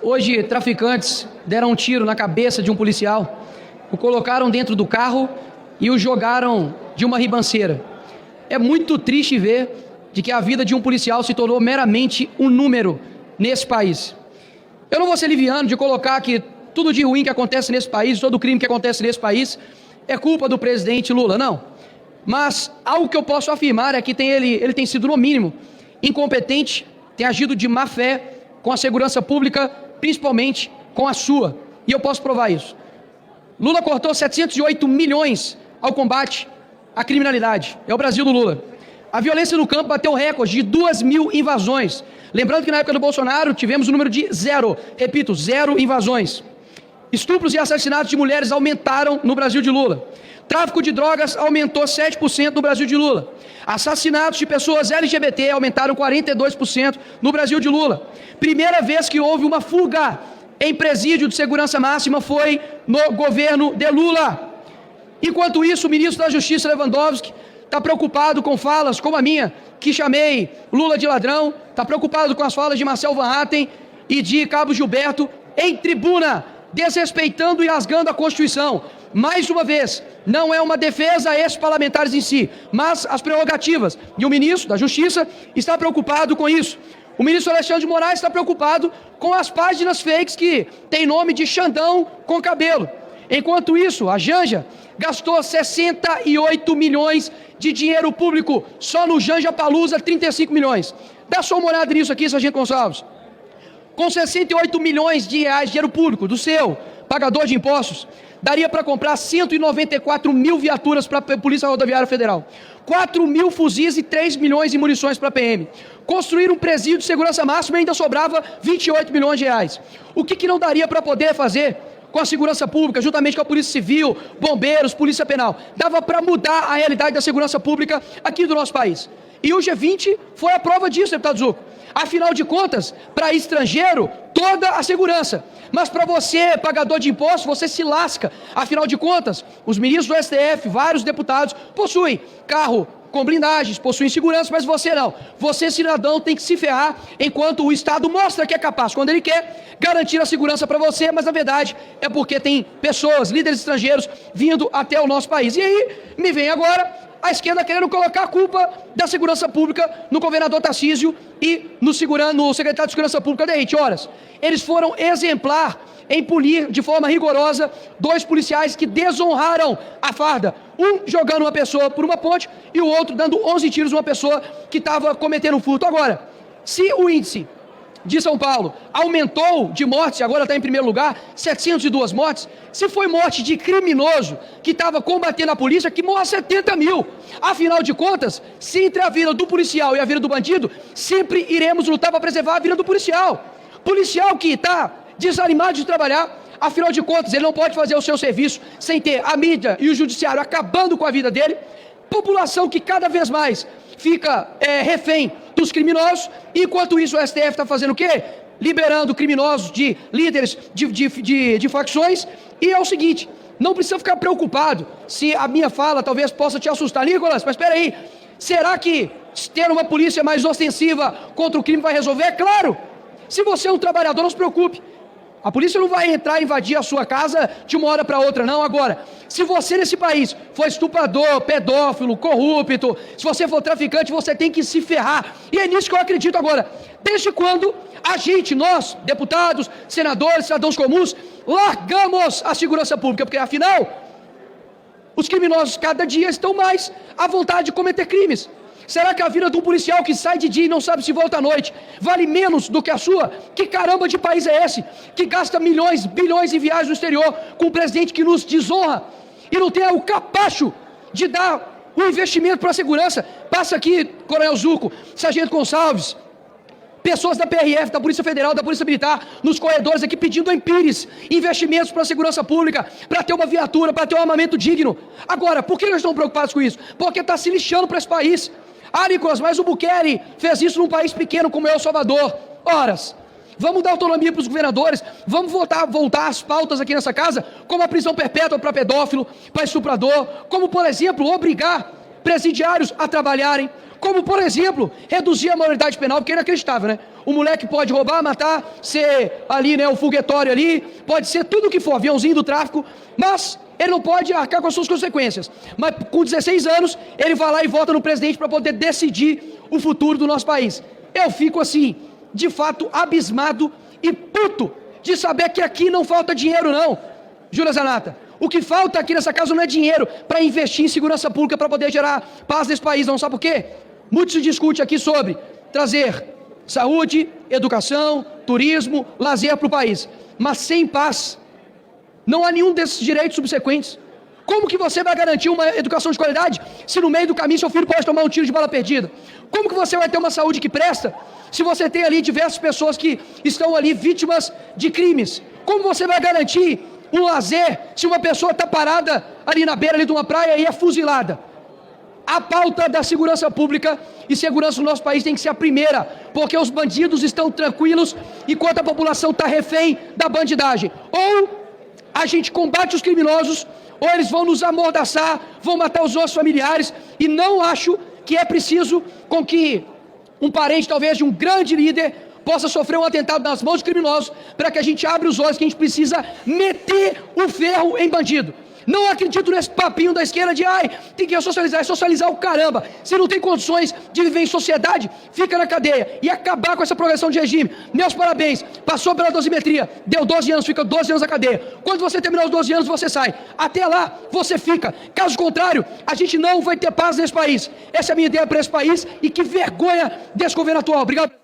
Hoje, traficantes deram um tiro na cabeça de um policial, o colocaram dentro do carro e o jogaram de uma ribanceira. É muito triste ver de que a vida de um policial se tornou meramente um número nesse país. Eu não vou ser liviano de colocar que tudo de ruim que acontece nesse país, todo crime que acontece nesse país, é culpa do presidente Lula, não. Mas algo que eu posso afirmar é que ele tem sido, no mínimo, incompetente, tem agido de má fé com a segurança pública, principalmente com a sua. E eu posso provar isso. Lula cortou 708 milhões ao combate à criminalidade. É o Brasil do Lula. A violência no campo bateu recorde de 2.000 invasões. Lembrando que na época do Bolsonaro tivemos o número de 0, repito, 0 invasões. Estupros e assassinatos de mulheres aumentaram no Brasil de Lula. Tráfico de drogas aumentou 7% no Brasil de Lula. Assassinatos de pessoas LGBT aumentaram 42% no Brasil de Lula. Primeira vez que houve uma fuga em presídio de segurança máxima foi no governo de Lula. Enquanto isso, o ministro da Justiça, Lewandowski, está preocupado com falas como a minha, que chamei Lula de ladrão, está preocupado com as falas de Marcel Van Hatten e de Cabo Gilberto em tribuna, desrespeitando e rasgando a Constituição. Mais uma vez, não é uma defesa a esses parlamentares em si, mas as prerrogativas. E o ministro da Justiça está preocupado com isso. O ministro Alexandre de Moraes está preocupado com as páginas fakes que tem nome de Xandão com cabelo. Enquanto isso, a Janja gastou 68 milhões de dinheiro público, só no Janja Palusa, 35 milhões. Dá só uma olhada nisso aqui, Sargento Gonçalves. Com 68 milhões de reais de dinheiro público, do seu pagador de impostos, daria para comprar 194 mil viaturas para a Polícia Rodoviária Federal, 4 mil fuzis e 3 milhões de munições para a PM. Construir um presídio de segurança máxima ainda sobrava 28 milhões de reais. O que não daria para poder fazer com a segurança pública, juntamente com a Polícia Civil, bombeiros, Polícia Penal? Dava para mudar a realidade da segurança pública aqui do nosso país. E o G20 foi a prova disso, deputado Zucco. Afinal de contas, para estrangeiro, toda a segurança. Mas para você, pagador de impostos, você se lasca. Afinal de contas, os ministros do STF, vários deputados, possuem carro com blindagens, possuem segurança, mas você não. Você, cidadão, tem que se ferrar enquanto o Estado mostra que é capaz, quando ele quer garantir a segurança para você, mas na verdade é porque tem pessoas, líderes estrangeiros, vindo até o nosso país. E aí, me vem agora a esquerda querendo colocar a culpa da segurança pública no governador Tarcísio e no secretário de Segurança Pública, Derrite. Horas. Eles foram exemplar em punir de forma rigorosa 2 policiais que desonraram a farda. Um jogando uma pessoa por uma ponte e o outro dando 11 tiros numa pessoa que estava cometendo um furto. Agora, se o índice de São Paulo aumentou de mortes, agora está em primeiro lugar, 702 mortes. Se foi morte de criminoso que estava combatendo a polícia, que morra 70 mil. Afinal de contas, se entre a vida do policial e a vida do bandido, sempre iremos lutar para preservar a vida do policial. Policial que está desanimado de trabalhar, afinal de contas, ele não pode fazer o seu serviço sem ter a mídia e o judiciário acabando com a vida dele. População que cada vez mais fica refém dos criminosos, enquanto isso o STF está fazendo o quê? Liberando criminosos de líderes de facções. E é o seguinte, não precisa ficar preocupado se a minha fala talvez possa te assustar. Nicolas, mas espera aí, será que ter uma polícia mais ostensiva contra o crime vai resolver? É claro! Se você é um trabalhador, não se preocupe. A polícia não vai entrar e invadir a sua casa de uma hora para outra, não. Agora, se você nesse país for estuprador, pedófilo, corrupto, se você for traficante, você tem que se ferrar. E é nisso que eu acredito agora. Desde quando a gente, nós, deputados, senadores, cidadãos comuns, largamos a segurança pública? Porque, afinal, os criminosos cada dia estão mais à vontade de cometer crimes. Será que a vida de um policial que sai de dia e não sabe se volta à noite vale menos do que a sua? Que caramba de país é esse? Que gasta milhões, bilhões em viagens no exterior com um presidente que nos desonra e não tem o capacho de dar um investimento para a segurança? Passa aqui, Coronel Zucco, Sargento Gonçalves, pessoas da PRF, da Polícia Federal, da Polícia Militar, nos corredores aqui pedindo em Pires investimentos para a segurança pública, para ter uma viatura, para ter um armamento digno. Agora, por que nós estamos preocupados com isso? Porque está se lixando para esse país. Ah, Nicolas, mas o Bukele fez isso num país pequeno como é El Salvador. Horas, vamos dar autonomia para os governadores, vamos voltar às pautas aqui nessa casa, como a prisão perpétua para pedófilo, para estuprador, como, por exemplo, obrigar presidiários a trabalharem, Como, por exemplo, reduzir a maioridade penal, porque é inacreditável, né? O moleque pode roubar, matar, ser ali, né, o foguetório ali, pode ser tudo o que for, aviãozinho do tráfico, mas ele não pode arcar com as suas consequências. Mas com 16 anos, ele vai lá e vota no presidente para poder decidir o futuro do nosso país. Eu fico assim, de fato, abismado e puto de saber que aqui não falta dinheiro, não. Júlia Zanata, o que falta aqui nessa casa não é dinheiro para investir em segurança pública para poder gerar paz nesse país, não. Sabe por quê? Muito se discute aqui sobre trazer saúde, educação, turismo, lazer para o país, mas sem paz não há nenhum desses direitos subsequentes. Como que você vai garantir uma educação de qualidade se no meio do caminho seu filho pode tomar um tiro de bala perdida? Como que você vai ter uma saúde que presta se você tem ali diversas pessoas que estão ali vítimas de crimes? Como você vai garantir um lazer se uma pessoa está parada ali na beira ali de uma praia e é fuzilada? A pauta da segurança pública e segurança no nosso país tem que ser a primeira, porque os bandidos estão tranquilos enquanto a população está refém da bandidagem. Ou a gente combate os criminosos, ou eles vão nos amordaçar, vão matar os nossos familiares, e não acho que é preciso com que um parente, talvez, de um grande líder, possa sofrer um atentado nas mãos de criminosos, para que a gente abra os olhos que a gente precisa meter o ferro em bandido. Não acredito nesse papinho da esquerda de tem que socializar, é socializar o caramba. Se não tem condições de viver em sociedade, fica na cadeia e acabar com essa progressão de regime. Meus parabéns, passou pela dosimetria, deu 12 anos, fica 12 anos na cadeia. Quando você terminar os 12 anos, você sai. Até lá, você fica. Caso contrário, a gente não vai ter paz nesse país. Essa é a minha ideia para esse país e que vergonha desse governo atual. Obrigado.